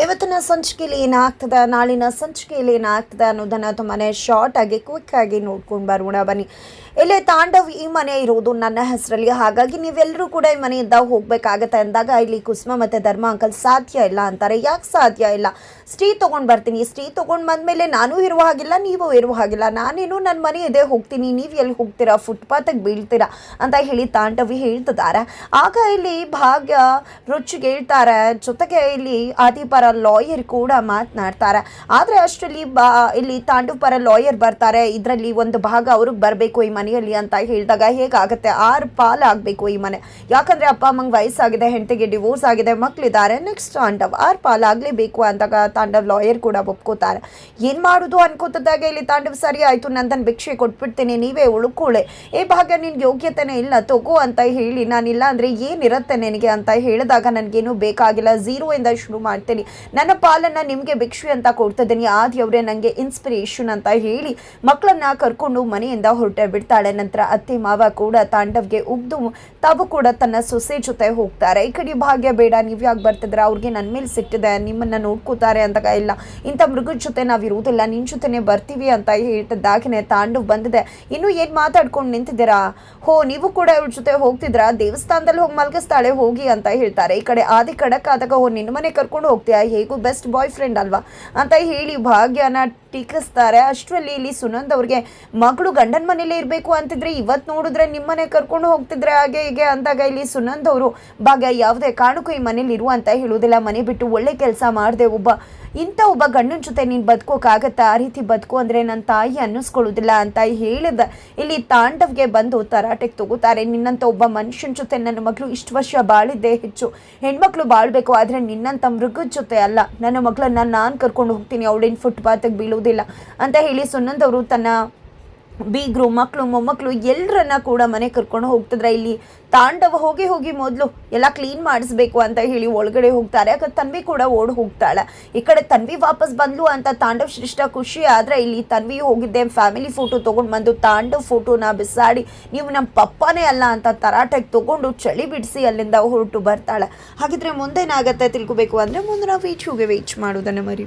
ಇವತ್ತಿನ ಸಂಚಿಕೆಯಲ್ಲಿ ಏನಾಗ್ತದೆ, ನಾಳಿನ ಸಂಚಿಕೆಯಲ್ಲಿ ಏನಾಗ್ತದೆ ಅನ್ನೋದನ್ನು ತುಂಬಾ ಶಾರ್ಟ್ ಆಗಿ ಕ್ವಿಕ್ ಆಗಿ ನೋಡ್ಕೊಂಡು ಬರೋಣ ಬನ್ನಿ. ಇಲ್ಲೇ ತಾಂಡವ್ ಈ ಮನೆ ಇರೋದು ನನ್ನ ಹೆಸರಲ್ಲಿ, ಹಾಗಾಗಿ ನೀವೆಲ್ಲರೂ ಕೂಡ ಈ ಮನೆಯಿಂದ ಹೋಗ್ಬೇಕಾಗತ್ತೆ ಅಂದಾಗ ಇಲ್ಲಿ ಕುಸುಮ ಮತ್ತು ಧರ್ಮ ಅಂಕಲ್ ಸಾಧ್ಯ ಇಲ್ಲ ಅಂತಾರೆ. ಯಾಕೆ ಸಾಧ್ಯ ಇಲ್ಲ? ಸ್ಟೀ ತೊಗೊಂಡು ಬರ್ತೀನಿ, ಸ್ಟೀ ತೊಗೊಂಡು ಬಂದಮೇಲೆ ನಾನು ಇರುವ ಹಾಗಿಲ್ಲ, ನೀವು ಇರುವ ಹಾಗಿಲ್ಲ, ನಾನೇನು ನನ್ನ ಮನೆ ಇದೆ ಹೋಗ್ತೀನಿ, ನೀವು ಎಲ್ಲಿ ಹೋಗ್ತೀರಾ, ಫುಟ್ಪಾತಿಗೆ ಬೀಳ್ತೀರಾ ಅಂತ ಹೇಳಿ ತಾಂಡವಿ ಹೇಳ್ತಿದ್ದಾರೆ. ಆಗ ಇಲ್ಲಿ ಭಾಗ್ಯ ರುಚಿಗೆ ಹೇಳ್ತಾರೆ, ಜೊತೆಗೆ ಇಲ್ಲಿ ಆದಿಪರ ಲಾಯರ್ ಕೂಡ ಮಾತನಾಡ್ತಾರೆ. ಆದರೆ ಅಷ್ಟರಲ್ಲಿ ಇಲ್ಲಿ ತಾಂಡವ್ ಪರ ಲಾಯರ್ ಬರ್ತಾರೆ. ಇದರಲ್ಲಿ ಒಂದು ಭಾಗ ಅವ್ರಿಗೆ ಬರಬೇಕು ಈ ಮನೆಯಲ್ಲಿ ಅಂತ ಹೇಳಿದಾಗ ಹೇಗಾಗುತ್ತೆ? 6 ಪಾಲು ಆಗಬೇಕು ಈ ಮನೆ. ಯಾಕಂದರೆ ಅಪ್ಪ ಅಮ್ಮಂಗೆ ವಯಸ್ಸಾಗಿದೆ, ಹೆಂಡತಿಗೆ ಡಿವೋರ್ಸ್ ಆಗಿದೆ, ಮಕ್ಕಳಿದ್ದಾರೆ, ನೆಕ್ಸ್ಟ್ ತಾಂಡವ್ 6 ಪಾಲು ಆಗಲೇಬೇಕು ಅಂದಾಗ ತಾಂಡವ್ ಲಾಯರ್ ಕೂಡ ಒಪ್ಕೋತಾರೆ. ಏನು ಮಾಡೋದು ಅನ್ಕೋತಿದ್ದಾಗ ಇಲ್ಲಿ ತಾಂಡವ್ ಸರಿ ಆಯಿತು, ನಂದನ್ನು ಭಿಕ್ಷೆ ಕೊಟ್ಬಿಡ್ತೀನಿ, ನೀವೇ ಉಳ್ಕೊಳ್ಳಿ, ಈ ಭಾಗ್ಯ ನಿನ್ಗೆ ಯೋಗ್ಯತೆನೇ ಇಲ್ಲ ತಗೋ ಅಂತ ಹೇಳಿ, ನಾನಿಲ್ಲ ಅಂದರೆ ಏನಿರುತ್ತೆ ನಿನಗೆ ಅಂತ ಹೇಳಿದಾಗ ನನಗೇನು ಬೇಕಾಗಿಲ್ಲ, 0 ಇಂದ ಶುರು ಮಾಡ್ತೀನಿ, ನನ್ನ ಪಾಲನ್ನು ನಿಮಗೆ ಭಿಕ್ಷೆ ಅಂತ ಕೊಡ್ತಿದ್ದೀನಿ, ಆದಿಯವರೇ ನನಗೆ ಇನ್ಸ್ಪಿರೇಷನ್ ಅಂತ ಹೇಳಿ ಮಕ್ಕಳನ್ನ ಕರ್ಕೊಂಡು ಮನೆಯಿಂದ ಹೊರಟೆ ಬಿಡ್ತಾಳೆ. ನಂತರ ಅತ್ತೆ ಮಾವ ಕೂಡ ತಾಂಡವ್ಗೆ ಉಗ್ದು ತಾವು ಕೂಡ ತನ್ನ ಸೊಸೆ ಜೊತೆ ಹೋಗ್ತಾರೆ. ಈ ಕಡೆ ಭಾಗ್ಯ ಬೇಡ, ನೀವು ಯಾಕೆ ಬರ್ತಿದ್ರೆ, ಅವ್ರಿಗೆ ನನ್ನ ಮೇಲೆ ಸಿಟ್ಟಿದೆ, ನಿಮ್ಮನ್ನು ನೋಡ್ಕೋತಾರೆ ಅಂದಾಗ ಇಲ್ಲ, ಇಂಥ ಮೃಗದ ಜೊತೆ ನಾವು ಇರುವುದಿಲ್ಲ, ನಿನ್ನ ಜೊತೆನೇ ಬರ್ತೀವಿ ಅಂತ ಹೇಳ್ತಿದ್ದಾಗನೇ ತಾಂಡವ್ ಬಂದಿದೆ. ಇನ್ನೂ ಏನು ಮಾತಾಡ್ಕೊಂಡು ನಿಂತಿದ್ದೀರಾ, ಹೋ ನೀವು ಕೂಡ ಇವ್ರ ಜೊತೆ ಹೋಗ್ತಿದ್ರಾ, ದೇವಸ್ಥಾನದಲ್ಲಿ ಹೋಗಿ ಮಲಗಿಸ್ತಾಳೆ ಹೋಗಿ ಅಂತ ಹೇಳ್ತಾರೆ. ಈ ಕಡೆ ಆದಿ ಖಡಕ್ ಆದಾಗ ನಿನ್ನ ಮನೆ ಕರ್ಕೊಂಡು ಹೋಗ್ತೀಯಾ, ಹೇಗೂ ಬೆಸ್ಟ್ ಬಾಯ್ ಫ್ರೆಂಡ್ ಅಲ್ವಾ ಅಂತ ಹೇಳಿ ಭಾಗ್ಯನ ಟೀಕಿಸ್ತಾರೆ. ಅಷ್ಟರಲ್ಲಿ ಇಲ್ಲಿ ಸುನಂದ್ ಅವ್ರಿಗೆ ಮಗಳು ಗಂಡನ ಮನೇಲಿ ಇರಬೇಕು ಅಂತಿದ್ರೆ ಇವತ್ತು ನೋಡಿದ್ರೆ ನಿಮ್ಮನೆ ಕರ್ಕೊಂಡು ಹೋಗ್ತಿದ್ರೆ ಹಾಗೆ ಹೀಗೆ ಅಂದಾಗ ಇಲ್ಲಿ ಸುನಂದ್ ಅವರು ಭಾಗ್ಯ ಯಾವುದೇ ಕಾರಣಕ್ಕೂ ಈ ಮನೇಲಿ ಇರು ಅಂತ ಹೇಳೋದಿಲ್ಲ, ಮನೆ ಬಿಟ್ಟು ಒಳ್ಳೆ ಕೆಲಸ ಮಾಡಿದೆ, ಇಂಥ ಒಬ್ಬ ಗಂಡನ ಜೊತೆ ನೀನು ಬದುಕೋಕ್ಕಾಗತ್ತಾ, ಆ ರೀತಿ ಬದುಕು ಅಂದರೆ ನನ್ನ ತಾಯಿ ಅನ್ನಿಸ್ಕೊಳ್ಳೋದಿಲ್ಲ ಅಂತ ಹೇಳಿದ ಇಲ್ಲಿ ತಾಂಡವ್ಗೆ ಬಂದು ತರಾಟೆಗೆ ತಗೋತಾರೆ. ನಿನ್ನಂಥ ಒಬ್ಬ ಮನುಷ್ಯನ ಜೊತೆ ನನ್ನ ಮಗಳು ಇಷ್ಟು ವರ್ಷ ಬಾಳಿದ್ದೇ ಹೆಚ್ಚು, ಹೆಣ್ಮಕ್ಳು ಬಾಳ್ಬೇಕು, ಆದರೆ ನಿನ್ನಂಥ ಮೃಗದ ಜೊತೆ ಅಲ್ಲ, ನನ್ನ ಮಗಳನ್ನ ನಾನು ಕರ್ಕೊಂಡು ಹೋಗ್ತೀನಿ, ಅವಳೇನು ಫುಟ್ಪಾತಿಗೆ ಬೀಳೋದಿಲ್ಲ ಅಂತ ಹೇಳಿ ಸುನಂದ್ ಅವರು ತನ್ನ ಬೀಗರು ಮಕ್ಕಳು ಮೊಮ್ಮಕ್ಕಳು ಎಲ್ಲರನ್ನ ಕೂಡ ಮನೆ ಕರ್ಕೊಂಡು ಹೋಗ್ತಿದ್ರೆ. ಇಲ್ಲಿ ತಾಂಡವ ಹೋಗಿ ಮೊದಲು ಎಲ್ಲ ಕ್ಲೀನ್ ಮಾಡಿಸ್ಬೇಕು ಅಂತ ಹೇಳಿ ಒಳಗಡೆ ಹೋಗ್ತಾರೆ. ಯಾಕಂದ್ರೆ ತನ್ವಿ ಕೂಡ ಓಡ್ ಹೋಗ್ತಾಳೆ. ಈ ಕಡೆ ತನ್ವಿ ವಾಪಸ್ ಬಂದ್ಲು ಅಂತ ತಾಂಡವ್ ಶ್ರೇಷ್ಠ ಖುಷಿ ಆದರೆ ಇಲ್ಲಿ ತನ್ವಿ ಹೋಗಿದ್ದೆ ಫ್ಯಾಮಿಲಿ ಫೋಟೋ ತೊಗೊಂಡು ಬಂದು ತಾಂಡವ್ ಫೋಟೋನ ಬಿಸಾಡಿ ನೀವು ನಮ್ಮ ಪಪ್ಪನೇ ಅಲ್ಲ ಅಂತ ತರಾಟೆಗೆ ತೊಗೊಂಡು ಚಳಿ ಬಿಡಿಸಿ ಅಲ್ಲಿಂದ ಹೊರಟು ಬರ್ತಾಳೆ. ಹಾಗಿದ್ರೆ ಮುಂದೇನಾಗತ್ತೆ ತಿಳ್ಕೊಬೇಕು ಅಂದರೆ ಮುಂದೆ ನಾವು ವೇಚ್ ಮಾಡೋದನ್ನು ಮರಿ.